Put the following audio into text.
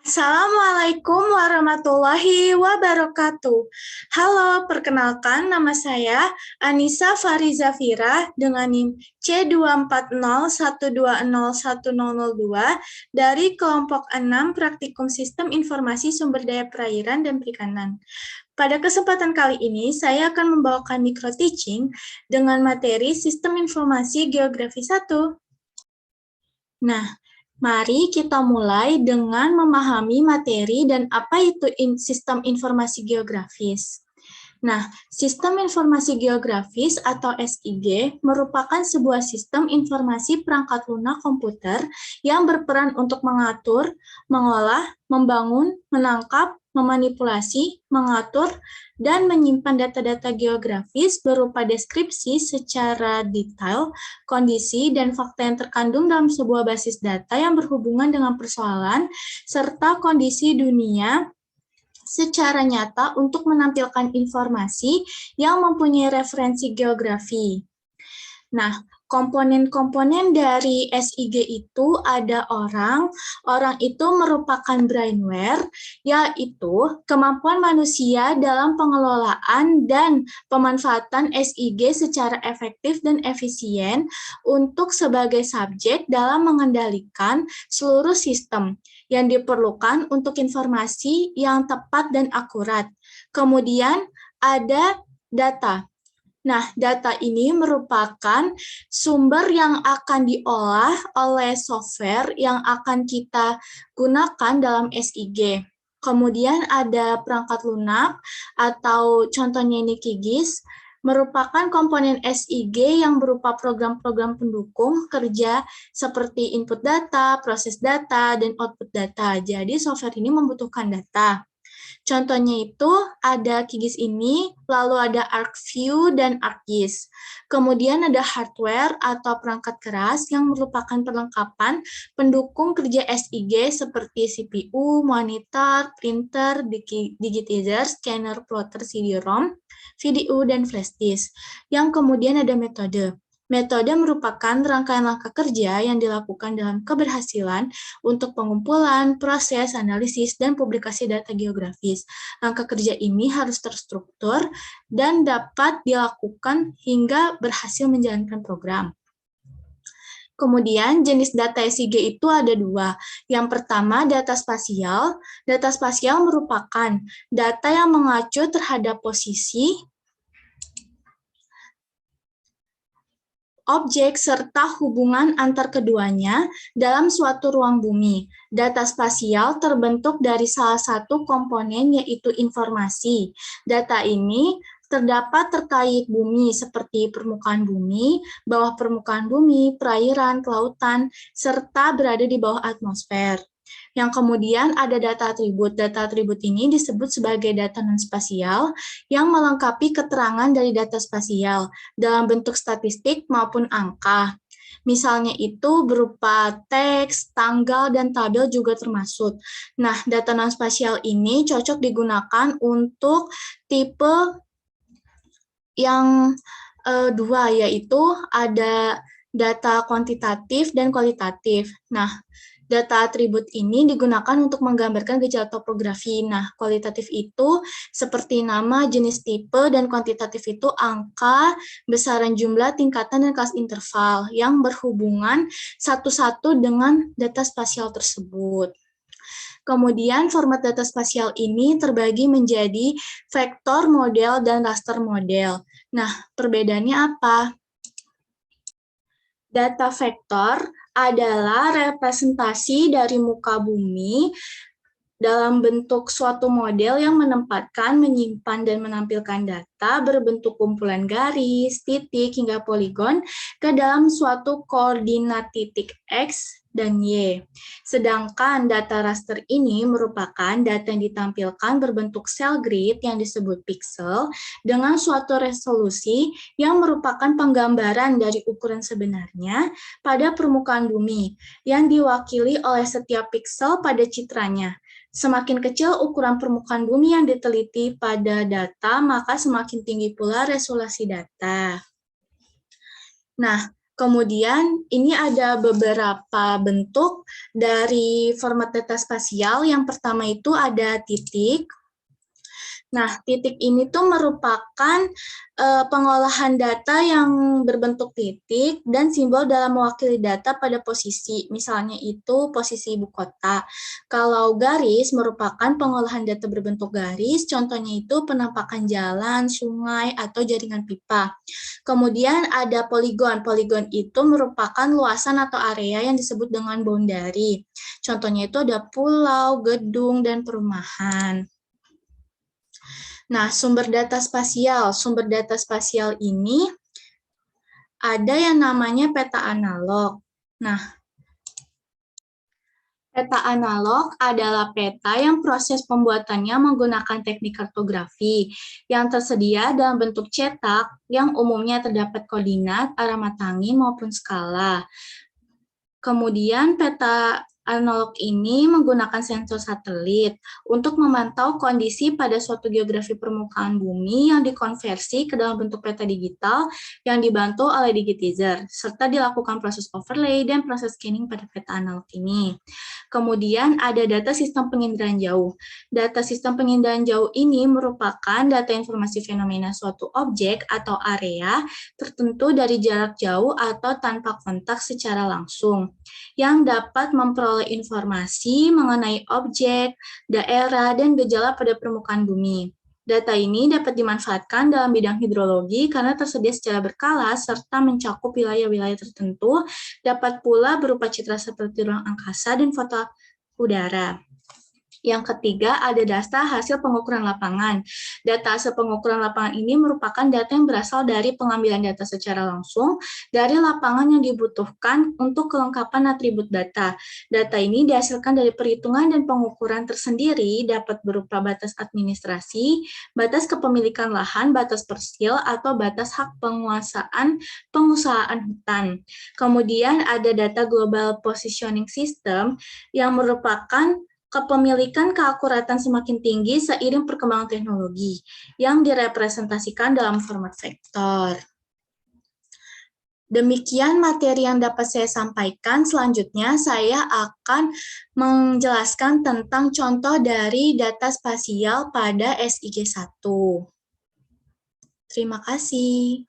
Assalamualaikum warahmatullahi wabarakatuh. Halo, perkenalkan nama saya Anissa Farizafira dengan NIM C24012010002 dari kelompok 6 Praktikum Sistem Informasi Sumber Daya Perairan dan Perikanan. Pada kesempatan kali ini, saya akan membawakan micro teaching dengan materi Sistem Informasi Geografi 1. Nah, mari kita mulai dengan memahami materi dan apa itu sistem informasi geografis. Nah, sistem informasi geografis atau SIG merupakan sebuah sistem informasi perangkat lunak komputer yang berperan untuk mengatur, mengolah, membangun, menangkap, memanipulasi, mengatur, dan menyimpan data-data geografis berupa deskripsi secara detail, kondisi, dan fakta yang terkandung dalam sebuah basis data yang berhubungan dengan persoalan serta kondisi dunia secara nyata untuk menampilkan informasi yang mempunyai referensi geografi. Nah, komponen-komponen dari SIG itu ada orang itu merupakan brainware, yaitu kemampuan manusia dalam pengelolaan dan pemanfaatan SIG secara efektif dan efisien untuk sebagai subjek dalam mengendalikan seluruh sistem yang diperlukan untuk informasi yang tepat dan akurat. Kemudian ada data. Nah, data ini merupakan sumber yang akan diolah oleh software yang akan kita gunakan dalam SIG. Kemudian ada perangkat lunak atau contohnya ini QGIS, merupakan komponen SIG yang berupa program-program pendukung kerja seperti input data, proses data, dan output data. Jadi software ini membutuhkan data. Contohnya itu ada QGIS ini, lalu ada ArcView dan ArcGIS. Kemudian ada hardware atau perangkat keras yang merupakan perlengkapan pendukung kerja SIG seperti CPU, monitor, printer, digitizer, scanner, plotter CD-ROM, VDU, dan flash disk. Yang kemudian ada metode. Metode merupakan rangkaian langkah kerja yang dilakukan dalam keberhasilan untuk pengumpulan, proses, analisis, dan publikasi data geografis. Langkah kerja ini harus terstruktur dan dapat dilakukan hingga berhasil menjalankan program. Kemudian jenis data SIG itu ada dua. Yang pertama data spasial. Data spasial merupakan data yang mengacu terhadap posisi, objek, serta hubungan antar keduanya dalam suatu ruang bumi. Data spasial terbentuk dari salah satu komponen yaitu informasi. Data ini terdapat terkait bumi seperti permukaan bumi, bawah permukaan bumi, perairan, kelautan, serta berada di bawah atmosfer. Yang kemudian ada data atribut. Data atribut ini disebut sebagai data non-spasial yang melengkapi keterangan dari data spasial dalam bentuk statistik maupun angka. Misalnya itu berupa teks, tanggal, dan tabel juga termasuk. Nah, data non-spasial ini cocok digunakan untuk tipe yang dua, yaitu ada data kuantitatif dan kualitatif. Nah, data atribut ini digunakan untuk menggambarkan gejala topografi. Nah, kualitatif itu seperti nama, jenis tipe, dan kuantitatif itu angka, besaran jumlah, tingkatan, dan kelas interval yang berhubungan satu-satu dengan data spasial tersebut. Kemudian format data spasial ini terbagi menjadi vektor model dan raster model. Nah, perbedaannya apa? Data vektor adalah representasi dari muka bumi dalam bentuk suatu model yang menempatkan, menyimpan, dan menampilkan data berbentuk kumpulan garis, titik, hingga poligon ke dalam suatu koordinat titik X dan Y. Sedangkan data raster ini merupakan data yang ditampilkan berbentuk cell grid yang disebut pixel dengan suatu resolusi yang merupakan penggambaran dari ukuran sebenarnya pada permukaan bumi yang diwakili oleh setiap pixel pada citranya. Semakin kecil ukuran permukaan bumi yang diteliti pada data, maka semakin tinggi pula resolusi data. Nah, Kemudian ini ada beberapa bentuk dari format data spasial. Yang pertama itu ada titik. Nah, titik ini tuh merupakan pengolahan data yang berbentuk titik dan simbol dalam mewakili data pada posisi, misalnya itu posisi ibu kota. Kalau garis merupakan pengolahan data berbentuk garis, contohnya itu penampakan jalan, sungai, atau jaringan pipa. Kemudian ada poligon. Poligon itu merupakan luasan atau area yang disebut dengan boundary. Contohnya itu ada pulau, gedung, dan perumahan. Nah, sumber data spasial. Sumber data spasial ini ada yang namanya peta analog. Nah, peta analog adalah peta yang proses pembuatannya menggunakan teknik kartografi yang tersedia dalam bentuk cetak yang umumnya terdapat koordinat, arah matangi, maupun skala. Kemudian peta analog ini menggunakan sensor satelit untuk memantau kondisi pada suatu geografi permukaan bumi yang dikonversi ke dalam bentuk peta digital yang dibantu oleh digitizer, serta dilakukan proses overlay dan proses scanning pada peta analog ini. Kemudian ada data sistem penginderaan jauh. Data sistem penginderaan jauh ini merupakan data informasi fenomena suatu objek atau area tertentu dari jarak jauh atau tanpa kontak secara langsung, yang dapat memperoleh informasi mengenai objek, daerah, dan gejala pada permukaan bumi. Data ini dapat dimanfaatkan dalam bidang hidrologi karena tersedia secara berkala serta mencakup wilayah-wilayah tertentu, dapat pula berupa citra seperti ruang angkasa dan foto udara. Yang ketiga, ada data hasil pengukuran lapangan. Data hasil pengukuran lapangan ini merupakan data yang berasal dari pengambilan data secara langsung dari lapangan yang dibutuhkan untuk kelengkapan atribut data. Data ini dihasilkan dari perhitungan dan pengukuran tersendiri, dapat berupa batas administrasi, batas kepemilikan lahan, batas persil, atau batas hak penguasaan pengusahaan hutan. Kemudian ada data Global Positioning System yang merupakan kepemilikan keakuratan semakin tinggi seiring perkembangan teknologi yang direpresentasikan dalam format vektor. Demikian materi yang dapat saya sampaikan. Selanjutnya saya akan menjelaskan tentang contoh dari data spasial pada SIG 1. Terima kasih.